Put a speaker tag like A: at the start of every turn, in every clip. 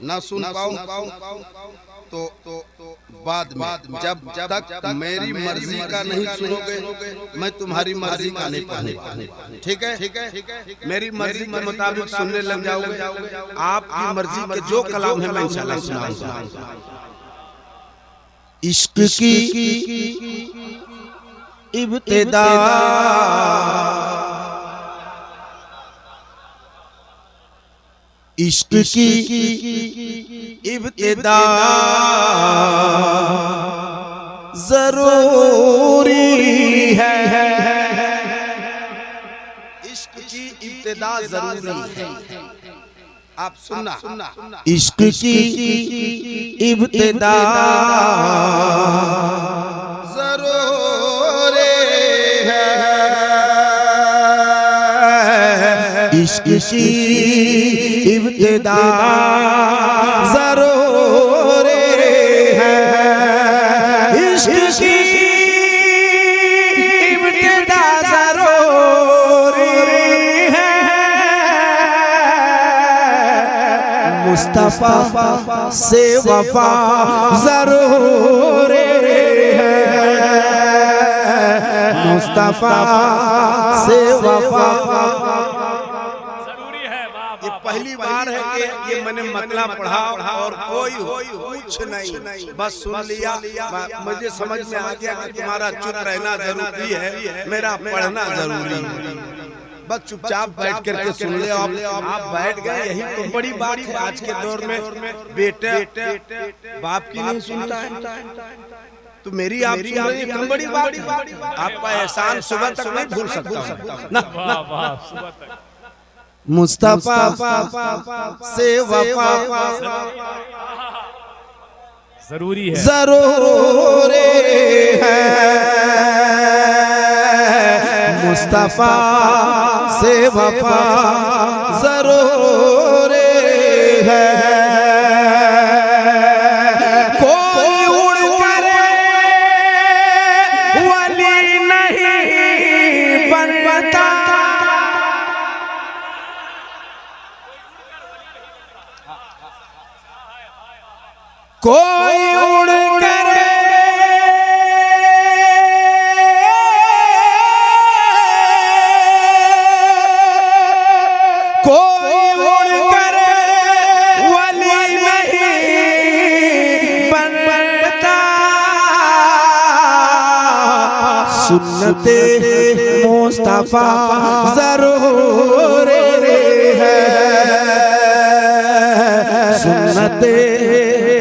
A: ना सुन पाऊं तो बाद में जब तक मेरी मर्जी का नहीं सुनोगे मैं तुम्हारी मर्जी का नहीं पढ़ूंगा। ठीक है, मेरी मर्जी के मुताबिक सुनने लग जाओगे, आपकी मर्जी के जो कलाम है मैं इंशाल्लाह सुनाऊंगा। इश्क की इब्तिदा इश्क की इब्तिदा जरूरी है, इश्क की इब्तिदा जरूरी है। आप सुनना, इश्क की इब्तिदा जरूरी है, इश्क की इब्तिदा जरूरी है, इश्क की इब्तिदा जरूरी है। मुस्तफा से वफा जरूरी है, मुस्तफा से वफा पहली बार है कि ये मैंने मतलब पढ़ा और कोई कुछ नहीं, बस सुन लिया, मुझे समझ में आ गया कि तुम्हारा चुप रहना जरूरी है, मेरा पढ़ना जरूरी है। बस चुपचाप बैठ करके सुन ले। आप बैठ गए, यही तो बड़ी बात है आज के दौर में। बेटे बाप की नहीं सुनता है तो मेरी आप सुन रही है, बड़ी बात है। आपका एहसान सुबह तक नहीं भूल सकता ना। मुस्तफा से वफा
B: जरूरी है,
A: जरूरी है, मुस्तफा से वफा जरूरी है। कोई उड़ कर वली नहीं बनता, कोई उड़ कर वली नहीं बनता, सुन्नते मुस्तफा जरूरी है, सुन्नते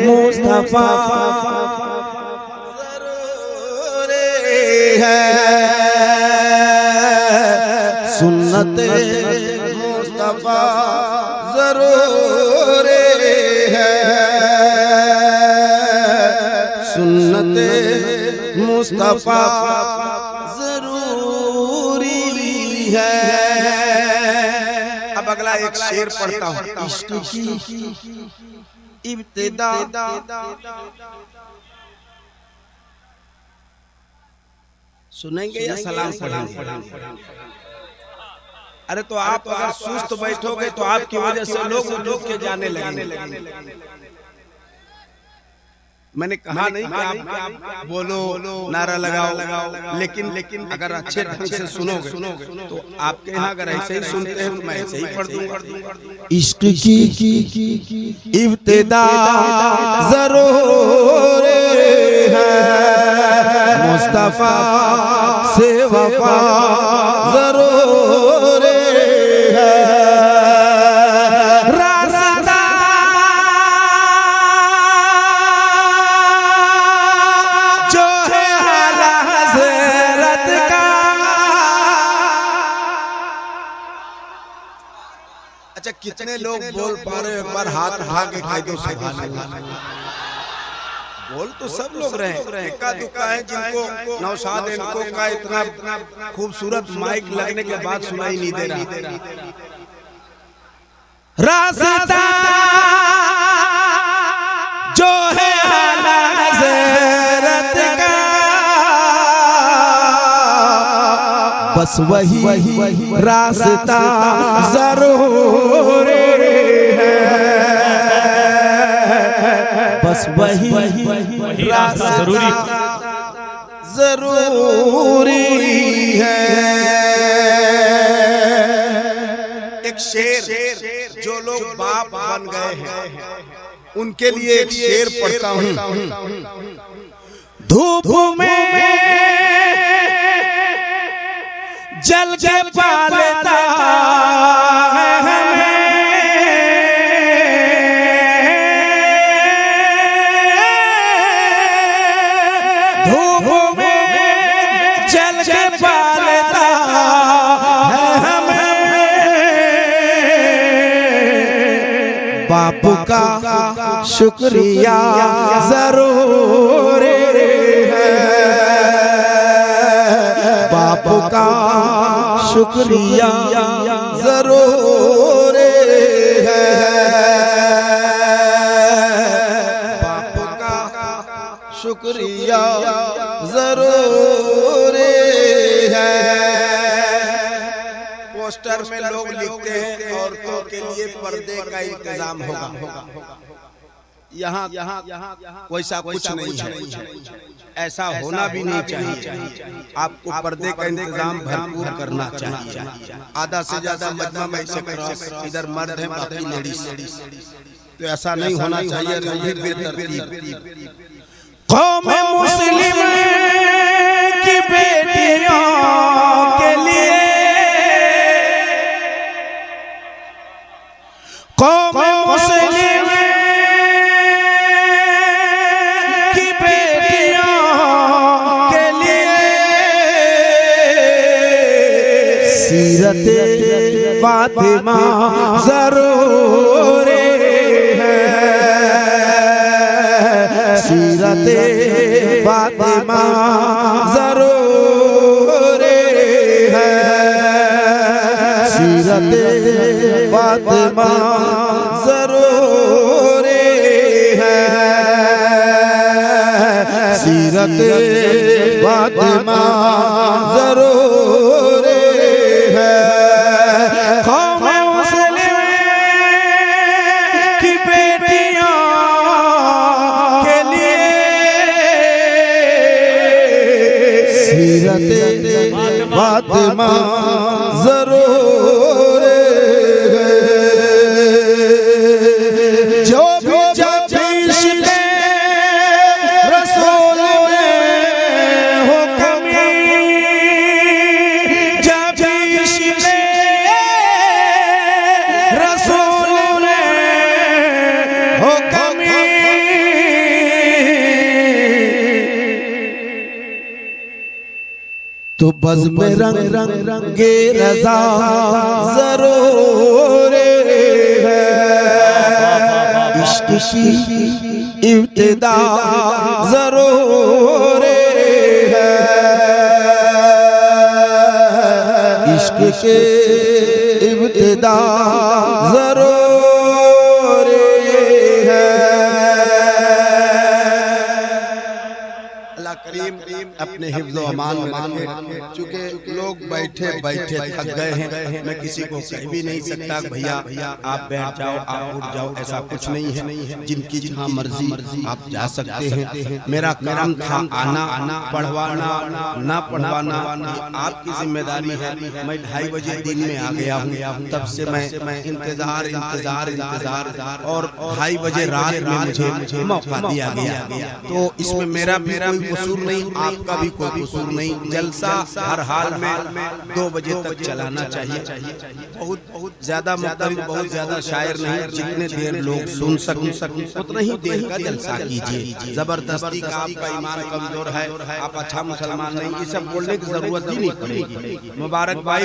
A: मुस्तफा जरूरी है, सुन्नते मुस्तफा जरूरी है, सुन्नते मुस्तफा जरूरी है। अब अगला एक शेर पढ़ता हूँ। इश्क की इब्तिदा सुनेंगे या सलाम पढ़ेंगे? अरे तो आप अगर सुस्त बैठोगे तो आपकी वजह से लोग उठ के जाने लगेंगे। मैंने कहा नहीं कि आप बोलो, नारा लगाओ, लेकिन अगर अच्छे ढंग से सुनोगे तो आपके यहाँ अगर ऐसे ही सुनते हैं तो मैं ऐसे ही पढ़ दूंगा। इश्क की इब्तिदा जरूरी है, मुस्तफा से वफा जरूरी है, कितने लोग बोल पा रहे हैं? एक बार हाथ उठा के कह दो सुभान अल्लाह। बोल तो सब लोग रहे, एका दुक्का है जिनको नौशाद इनको का इतना खूबसूरत माइक लगने के बाद सुनाई नहीं दे रहा। रास्ता जो है हज़रत का, बस वही रास्ता जरूरी है, बस वही
B: रास्ता
A: जरूरी है। एक शेर जो लोग बाप बन गए हैं उनके लिए एक शेर पढ़ता हूँ। धूप में जल के पालता है हमें, धूप में जल के पालता है हमें। बापू का शुक्रिया जरूर है, बापू का शुक्रिया जरूर है, बापू का शुक्रिया जरूर है। पोस्टर में लोग लिखते हैं औरतों के लिए पर्दे का इंतजाम होगा, यहाँ वैसा कुछ नहीं है, ऐसा होना भी नहीं चाहिए। आपको पर्दे का इंतजाम भरपूर करना चाहिए। आधा से ज्यादा मजमा में से क्रॉस, इधर मर्द है बाकी लेडीज, तो ऐसा नहीं होना चाहिए। कौम मुस्लिम की बेटियों के लिए, कौम मुस्लिम की बेटियों के लिए सीरत फातिमा जरूर है, सीरत फातिमा जरूर है, सीरत फातिमा जरूर है, सीरत फातिमा जरूर है। कौम मुस्लिम की बेटियों के लिए सीरत फातिमा जरूर है। जो भी जब इश्क़ रसूल में हो कमी, जब इश्क़ रसूल में हो कमी, तो बज़ में रंगे रज़ा जरूर है, इश्क़ की इब्तिदा जरूर है, इश्क़ के इब्तिदा जरूर है। अल्लाह करीम अपने हिफ्ज़ व अमान में रखे। चूँकि लोग बैठे बैठे थक गए हैं, मैं किसी को कह भी नहीं सकता भैया आप बैठ जाओ, आप उठ जाओ, ऐसा कुछ नहीं है। जिनकी जहाँ मर्जी आप जा सकते हैं। मेरा काम था आना, पढ़वाना ना पढ़वाना आपकी जिम्मेदारी है। मैं 2:30 बजे दिन में आ गया हूँ, तब से मैं इंतजार और 2:30 बजे रात में मुझे मौका दिया गया। तो इसमें मेरा भी कोई कसूर नहीं, आपका भी कोई कसूर नहीं। जलसा हर हाल में 2 बजे तक चलाना चाहिए। बहुत ज्यादा मुख्तलिफ, बहुत ज्यादा शायर नहीं, जितने देर लोग सुन सकें उतना ही देर का जलसा कीजिए। जबरदस्ती का आपका ईमान कमजोर है, आप अच्छा मुसलमान नहीं, ये सब बोलने की जरूरत ही नहीं पड़ेगी। मुबारक भाई।